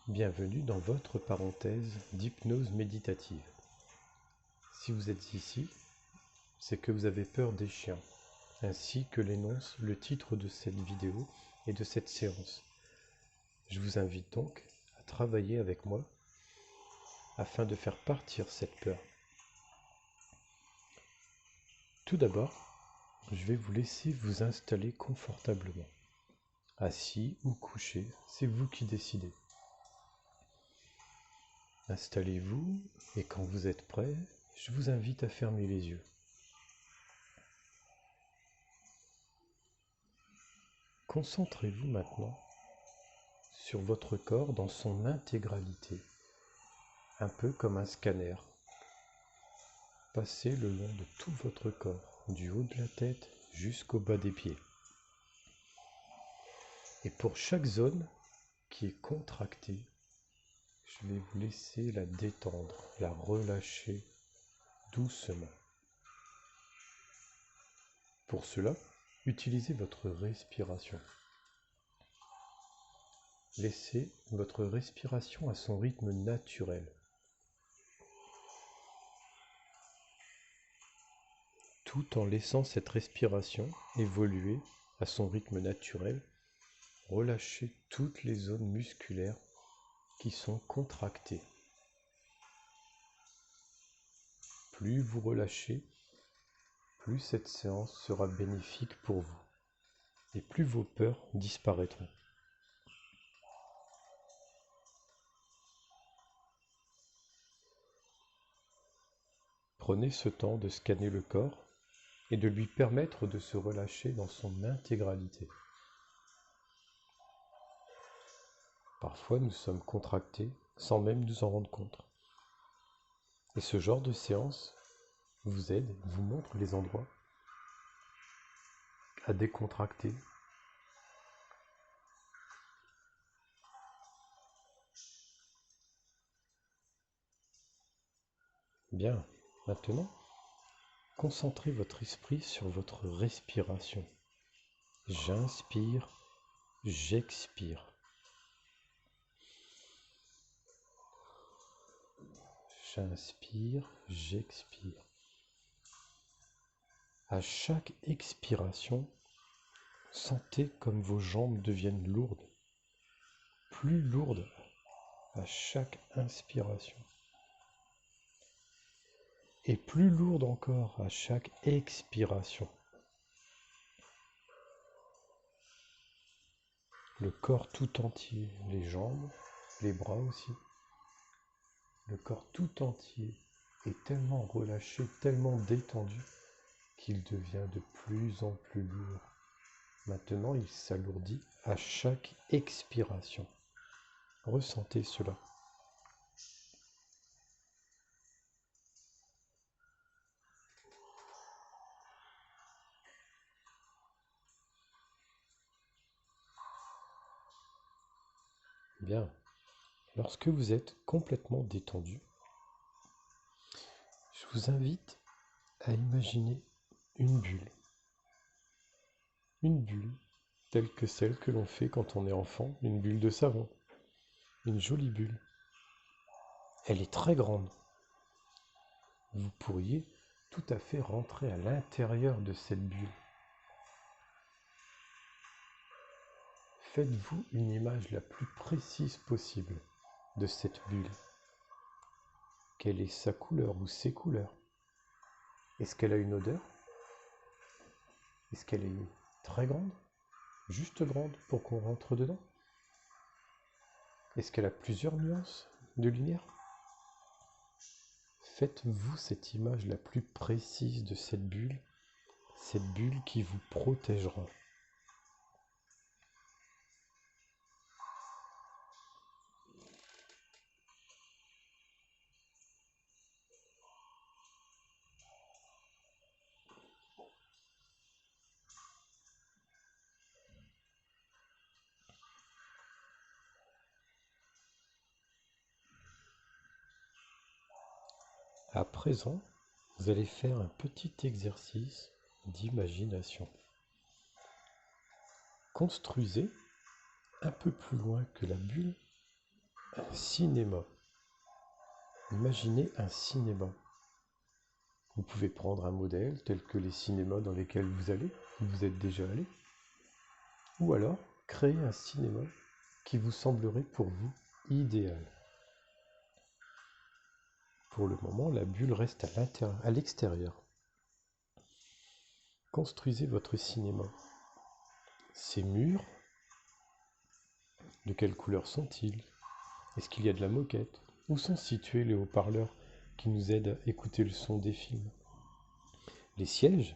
Bienvenue dans votre parenthèse d'hypnose méditative. Si vous êtes ici, c'est que vous avez peur des chiens, ainsi que l'énonce le titre de cette vidéo et de cette séance. Je vous invite donc à travailler avec moi afin de faire partir cette peur. Tout d'abord, je vais vous laisser vous installer confortablement. Assis ou couché, c'est vous qui décidez. Installez-vous et quand vous êtes prêt, je vous invite à fermer les yeux. Concentrez-vous maintenant sur votre corps dans son intégralité, un peu comme un scanner. Passez le long de tout votre corps, du haut de la tête jusqu'au bas des pieds. Et pour chaque zone qui est contractée, je vais vous laisser la détendre, la relâcher doucement. Pour cela, utilisez votre respiration. Laissez votre respiration à son rythme naturel. Tout en laissant cette respiration évoluer à son rythme naturel, relâchez toutes les zones musculaires qui sont contractées. Plus vous relâchez, plus cette séance sera bénéfique pour vous et plus vos peurs disparaîtront. Prenez ce temps de scanner le corps et de lui permettre de se relâcher dans son intégralité. Parfois, nous sommes contractés sans même nous en rendre compte. Et ce genre de séance vous aide, vous montre les endroits à décontracter. Bien, maintenant, concentrez votre esprit sur votre respiration. J'inspire, j'expire. J'inspire, j'expire. À chaque expiration, sentez comme vos jambes deviennent lourdes, plus lourdes à chaque inspiration. Et plus lourdes encore à chaque expiration. Le corps tout entier, les jambes, les bras aussi. Le corps tout entier est tellement relâché, tellement détendu qu'il devient de plus en plus lourd. Maintenant, il s'alourdit à chaque expiration. Ressentez cela. Bien. Lorsque vous êtes complètement détendu, je vous invite à imaginer une bulle. Une bulle telle que celle que l'on fait quand on est enfant, une bulle de savon. Une jolie bulle. Elle est très grande. Vous pourriez tout à fait rentrer à l'intérieur de cette bulle. Faites-vous une image la plus précise possible de cette bulle. Quelle est sa couleur ou ses couleurs? Est-ce qu'elle a une odeur? Est-ce qu'elle est très grande? Juste grande pour qu'on rentre dedans? Est-ce qu'elle a plusieurs nuances de lumière? Faites-vous cette image la plus précise de cette bulle qui vous protégera. À présent, vous allez faire un petit exercice d'imagination. Construisez un peu plus loin que la bulle Cinéma. Imaginez un cinéma. Vous pouvez prendre un modèle tel que les cinémas dans lesquels vous allez, où vous êtes déjà allé, ou alors créer un cinéma qui vous semblerait pour vous idéal. Pour le moment, la bulle reste à l'extérieur. Construisez votre cinéma. Ces murs, de quelle couleur sont-ils? Est-ce qu'il y a de la moquette? Où sont situés les haut-parleurs qui nous aident à écouter le son des films? Les sièges,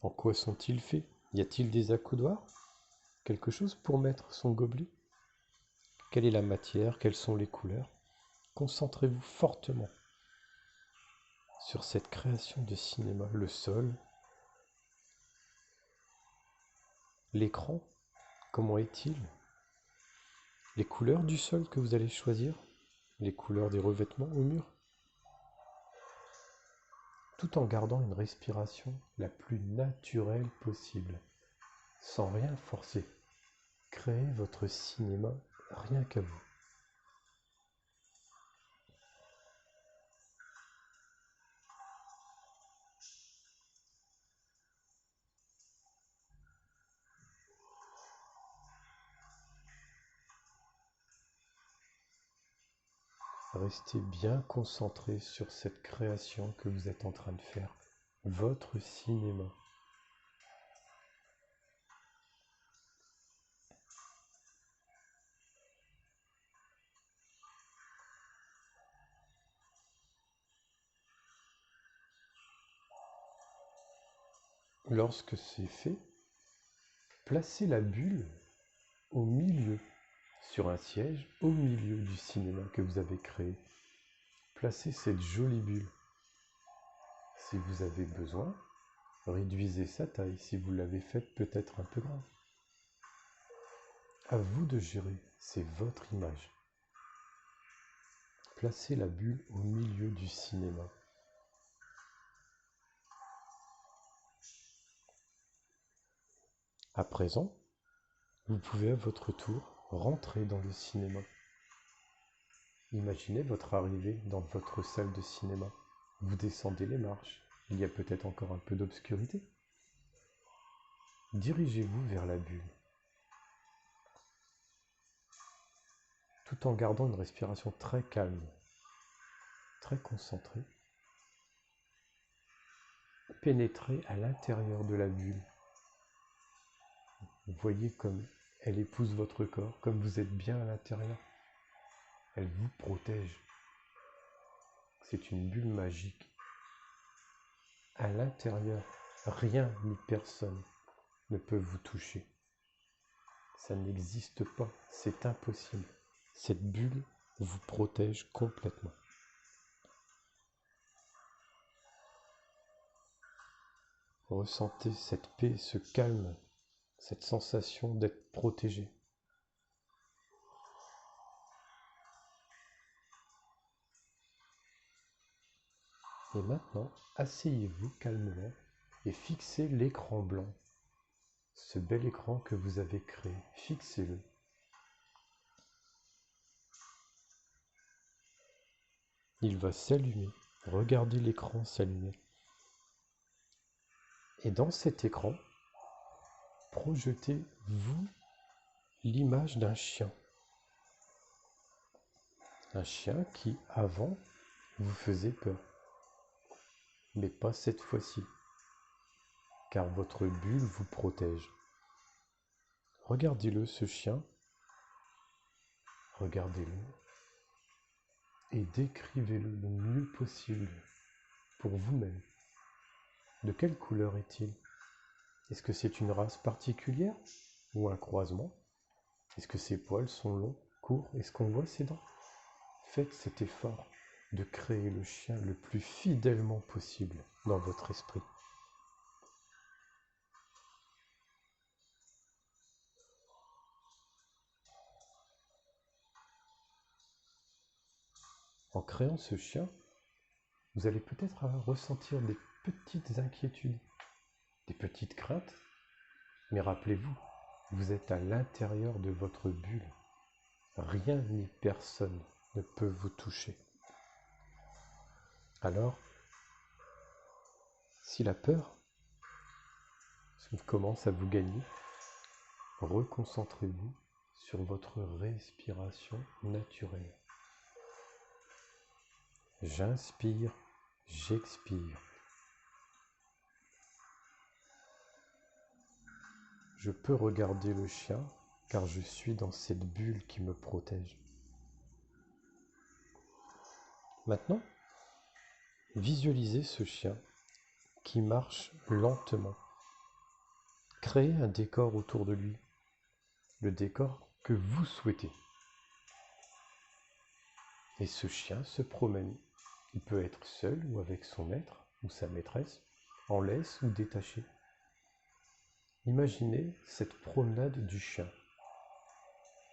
en quoi sont-ils faits? Y a-t-il des accoudoirs? Quelque chose pour mettre son gobelet? Quelle est la matière? Quelles sont les couleurs? Concentrez-vous fortement sur cette création de cinéma. Le sol, l'écran, comment est-il? Les couleurs du sol que vous allez choisir? Les couleurs des revêtements au mur? Tout en gardant une respiration la plus naturelle possible, sans rien forcer. Créez votre cinéma rien qu'à vous. Restez bien concentré sur cette création que vous êtes en train de faire, votre cinéma. Lorsque c'est fait, placez la bulle au milieu, sur un siège au milieu du cinéma que vous avez créé. Placez cette jolie bulle. Si vous avez besoin, réduisez sa taille si vous l'avez faite peut-être un peu grande. À vous de gérer, c'est votre image. Placez la bulle au milieu du cinéma. À présent, vous pouvez à votre tour rentrer dans le cinéma. Imaginez votre arrivée dans votre salle de cinéma. Vous descendez les marches. Il y a peut-être encore un peu d'obscurité. Dirigez-vous vers la bulle, tout en gardant une respiration très calme, très concentrée. Pénétrez à l'intérieur de la bulle. Vous voyez comme elle épouse votre corps, comme vous êtes bien à l'intérieur. Elle vous protège. C'est une bulle magique. À l'intérieur, rien ni personne ne peut vous toucher. Ça n'existe pas, c'est impossible. Cette bulle vous protège complètement. Ressentez cette paix, ce calme, cette sensation d'être protégé. Et maintenant, asseyez-vous calmement et fixez l'écran blanc. Ce bel écran que vous avez créé, fixez-le. Il va s'allumer. Regardez l'écran s'allumer. Et dans cet écran, projetez-vous l'image d'un chien. Un chien qui, avant, vous faisait peur. Mais pas cette fois-ci, car votre bulle vous protège. Regardez-le, ce chien. Regardez-le. Et décrivez-le le mieux possible pour vous-même. De quelle couleur est-il? Est-ce que c'est une race particulière ou un croisement? Est-ce que ses poils sont longs, courts? Est-ce qu'on voit ses dents? Faites cet effort de créer le chien le plus fidèlement possible dans votre esprit. En créant ce chien, vous allez peut-être ressentir des petites inquiétudes, des petites craintes, mais rappelez-vous, vous êtes à l'intérieur de votre bulle. rien ni personne ne peut vous toucher. Alors, si la peur commence à vous gagner, reconcentrez-vous sur votre respiration naturelle. J'inspire, j'expire. Je peux regarder le chien car je suis dans cette bulle qui me protège. Maintenant, visualisez ce chien qui marche lentement. Créez un décor autour de lui, le décor que vous souhaitez. Et ce chien se promène. Il peut être seul ou avec son maître ou sa maîtresse, en laisse ou détaché. Imaginez cette promenade du chien.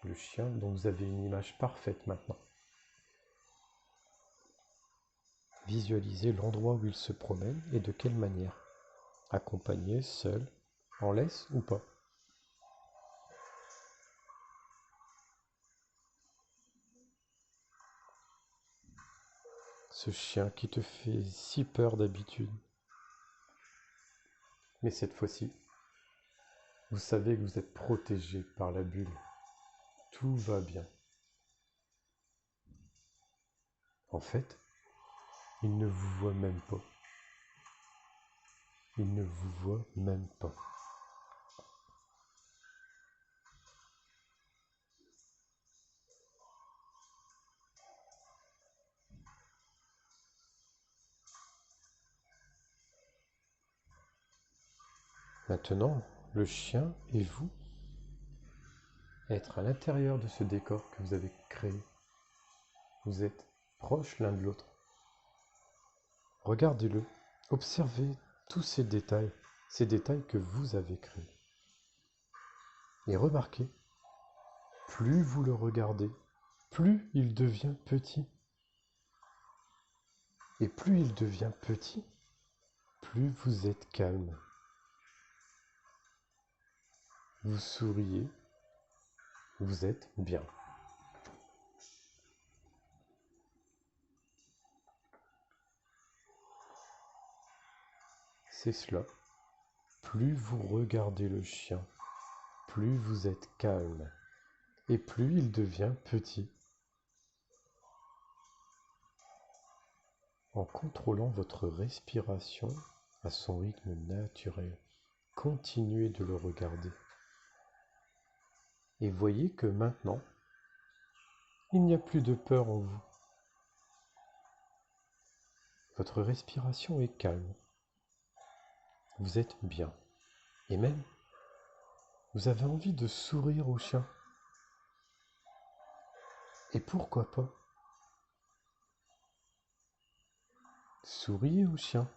Le chien dont vous avez une image parfaite maintenant. Visualisez l'endroit où il se promène et de quelle manière. Accompagné, seul, en laisse ou pas. Ce chien qui te fait si peur d'habitude. Mais cette fois-ci, vous savez que vous êtes protégé par la bulle. Tout va bien. En fait, il ne vous voit même pas. Il ne vous voit même pas. Maintenant, le chien et vous, être à l'intérieur de ce décor que vous avez créé. Vous êtes proches l'un de l'autre. Regardez-le, observez tous ces détails que vous avez créés. Et remarquez, plus vous le regardez, plus il devient petit. Et plus il devient petit, plus vous êtes calme. Vous souriez, vous êtes bien. C'est cela. Plus vous regardez le chien, plus vous êtes calme. Et plus il devient petit. En contrôlant votre respiration à son rythme naturel, continuez de le regarder. Et voyez que maintenant, il n'y a plus de peur en vous. Votre respiration est calme. Vous êtes bien. Et même, vous avez envie de sourire au chien. Et pourquoi pas? Souriez au chien.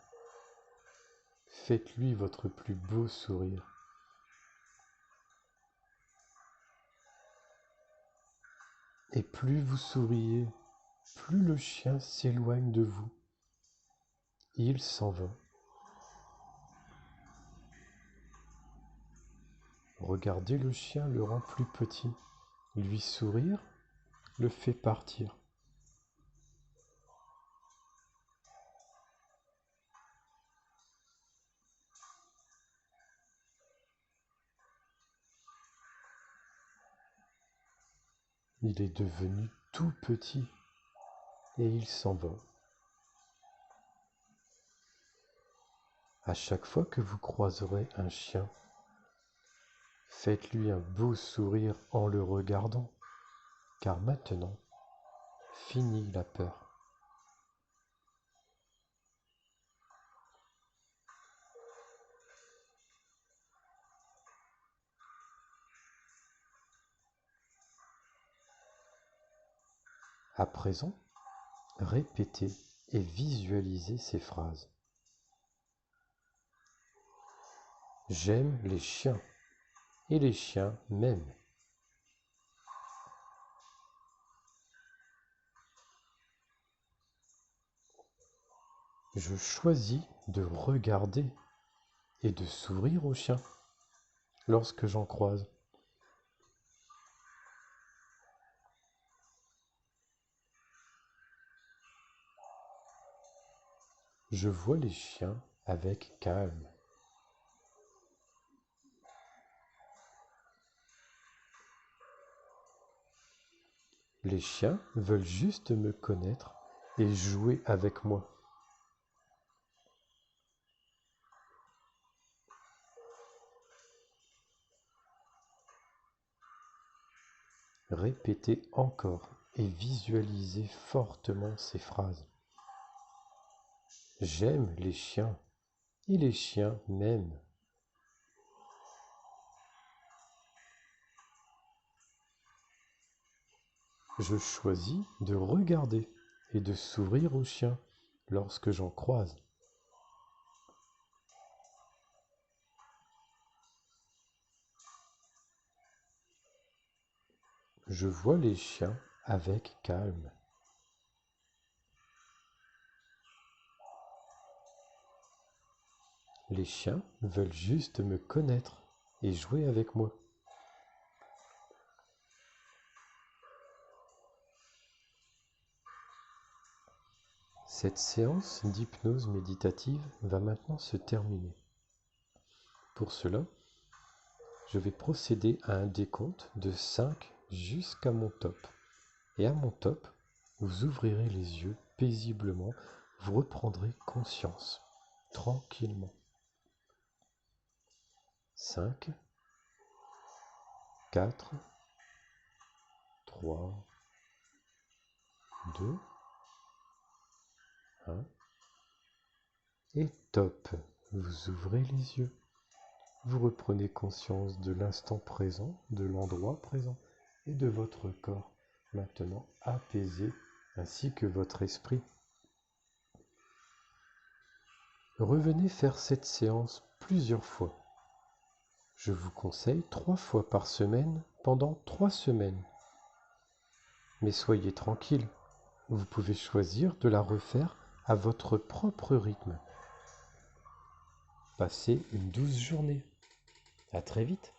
Faites-lui votre plus beau sourire. Et plus vous souriez, plus le chien s'éloigne de vous. Il s'en va. Regardez le chien le rend plus petit. Lui sourire le fait partir. Il est devenu tout petit et il s'en va. À chaque fois que vous croiserez un chien, faites-lui un beau sourire en le regardant, car maintenant, fini la peur. À présent, répétez et visualisez ces phrases. J'aime les chiens et les chiens m'aiment. Je choisis de regarder et de sourire aux chiens lorsque j'en croise. Je vois les chiens avec calme. Les chiens veulent juste me connaître et jouer avec moi. Répétez encore et visualisez fortement ces phrases. J'aime les chiens et les chiens m'aiment. Je choisis de regarder et de sourire aux chiens lorsque j'en croise. Je vois les chiens avec calme. Les chiens veulent juste me connaître et jouer avec moi. Cette séance d'hypnose méditative va maintenant se terminer. Pour cela, je vais procéder à un décompte de 5 jusqu'à mon top. Et à mon top, vous ouvrirez les yeux paisiblement, vous reprendrez conscience, tranquillement. 5, 4, 3, 2, 1. Et top, vous ouvrez les yeux. Vous reprenez conscience de l'instant présent, de l'endroit présent et de votre corps, maintenant apaisé, ainsi que votre esprit. Revenez faire cette séance plusieurs fois. Je vous conseille 3 fois par semaine pendant 3 semaines. Mais soyez tranquille, vous pouvez choisir de la refaire à votre propre rythme. Passez une douce journée. À très vite.